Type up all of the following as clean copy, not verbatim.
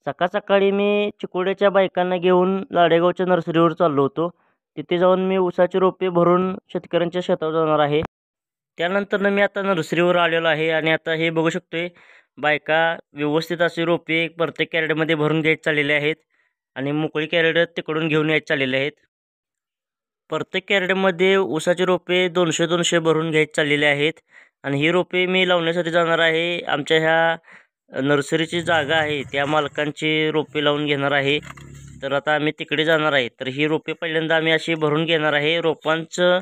सकाळ सकाळी मी चिकोड्याच्या बायकांना घेऊन लाडेगावच्या नर्सरीवर चाललो होतो. तिथे जाऊन मी ऊसाची रोपे भरून शेतकऱ्यांच्या शेतावर जाणार आहे. त्यानंतर मी आता नर्सरीवर आलेलो आहे आणि आता हे बघू शकतोय बायका व्यवस्थित अशी रोपे प्रत्येक कॅरेटमध्ये भरून घ्यायला चाललेले आहेत आणि मोकळी कॅरेट तिकडून घेऊन यायला चाललेले आहेत. प्रत्येक कॅरेटमध्ये ऊसाची रोपे 200-200 भरून घ्यायला चाललेले आहेत आणि ही रोपे मी लावण्यासाठी जाणार आहे. आमच्या ह्या नर्सरीची जागा आहे त्या मालकांची रोपे लावून घेणार आहे. तर आता आम्ही तिकडे जाणार आहे. तर ही रोपे पहिल्यांदा आम्ही अशी भरून घेणार आहे. रोपांचं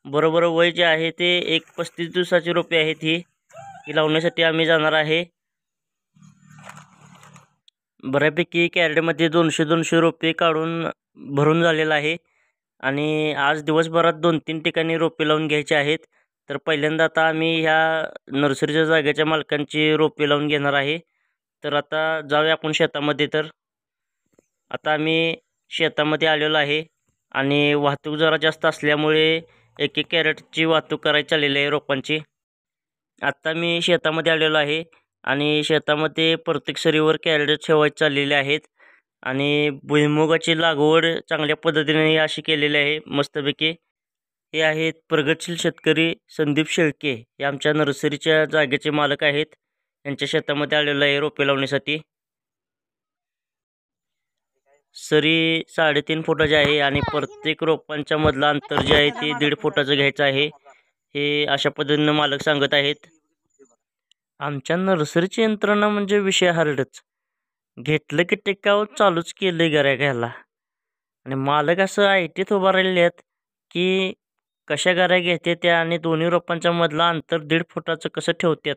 बरोबर वय जे आहे ते 35 दिवसाची रोपे आहेत. ही लावण्यासाठी आम्ही जाणार आहे. बऱ्यापैकी कॅरेटमध्ये 200-200 रोपे काढून भरून झालेलं आहे आणि आज दिवसभरात 2-3 ठिकाणी रोपे लावून घ्यायचे आहेत. तर पहिल्यांदा आता आम्ही ह्या नर्सरीच्या जागेच्या मालकांची रोपे लावून घेणार आहे. तर आता जाऊया आपण शेतामध्ये. तर आता आम्ही शेतामध्ये आलेलो आहे आणि वाहतूक जरा जास्त असल्यामुळे एक कॅरेटची वाहतूक करायची चाललेली आहे रोपांची. आत्ता मी शेतामध्ये आलेलो आहे आणि शेतामध्ये प्रत्येक सरीवर कॅरेट ठेवायचे चाललेले आहेत आणि भुईमुगाची लागवड चांगल्या पद्धतीने अशी केलेली आहे मस्तपैकी. हे आहेत प्रगतशील शेतकरी संदीप शेळके, हे आमच्या नर्सरीच्या जागेचे मालक आहेत. यांच्या शेतामध्ये आलेलो आहे रोपे लावण्यासाठी. सरी 3.5 फुटाची आहे आणि प्रत्येक रोपांच्या मधलं अंतर जे आहे ते 1.5 फुटाचं घ्यायचं आहे. हे अशा पद्धतीनं मालक सांगत आहेत. आमच्या नर्सरीची यंत्रणा म्हणजे विषय हार्डच. घेतलं की टिकाव चालूच केलं घ्यायला आणि मालक असं ऐटीत उभा राहिले आहेत की कशा गाऱ्या घेते त्या आणि दोन्ही रोपांच्या मधलं अंतर 1.5 फुटाचं कसं ठेवतात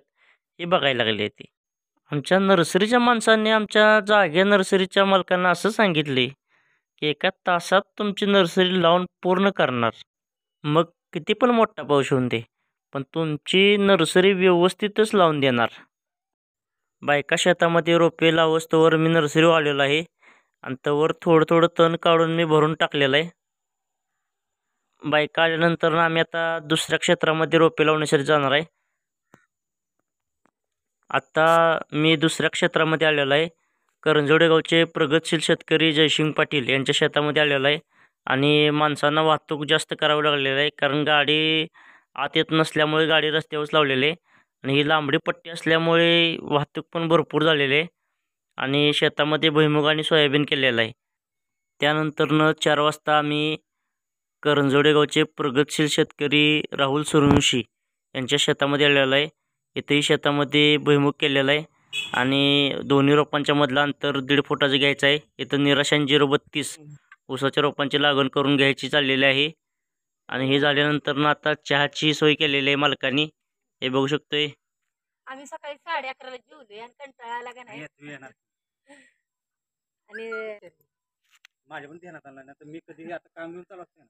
हे बघायला लागले ते. आमच्या नर्सरीच्या माणसांनी आमच्या जागे नर्सरीच्या मालकांना असं सांगितले की 1 तासात तुमची नर्सरी लावून पूर्ण करणार. मग किती पण मोठा पाऊस होऊन दे, पण तुमची नर्सरी व्यवस्थितच लावून देणार. बायका शेतामध्ये रोपे लावस्तोवर मी नर्सरीवर आलेलो आहे आणि तवर थोडं थोडं तण काढून मी भरून टाकलेलं आहे. बायका आल्यानंतर आम्ही आता दुसऱ्या क्षेत्रामध्ये रोपे लावण्यासाठी जाणार आहे. आता मी दुसऱ्या क्षेत्रामध्ये आलेलो आहे. करंजोडे गावचे प्रगतशील शेतकरी जयसिंग पाटील यांच्या शेतामध्ये आलेलो आहे आणि माणसांना वाहतूक जास्त करावी लागलेली आहे कारण गाडी आत येत नसल्यामुळे गाडी रस्त्यावरच लावलेली आहे आणि ही लांबडी पट्टी असल्यामुळे वाहतूक पण भरपूर झालेली आहे आणि शेतामध्ये भुईमुग आणि सोयाबीन केलेलं आहे. त्यानंतर 4 वाजता आम्ही करंजोडे गावचे प्रगतशील शेतकरी राहुल सूर्यवंशी यांच्या शेतामध्ये आलेलो आहे. इथेही शेतामध्ये भुईमुग केलेला आहे आणि दोन्ही रोपांच्या मधलं अंतर 1.5 फुटाचं घ्यायचं आहे. इथं निराशान 032 ऊसाच्या रोपांची लागण करून घ्यायची चाललेली आहे आणि हे झाल्यानंतर आता चहाची सोय केलेली आहे मालकांनी. हे बघू शकतोय. आम्ही सकाळी 11:30ला जेवलोय आणि कंटाळा आला का नाही आणि माझ्या पण ध्यानात आलं ना तर मी कधी आता काम घेऊन चालू असते ना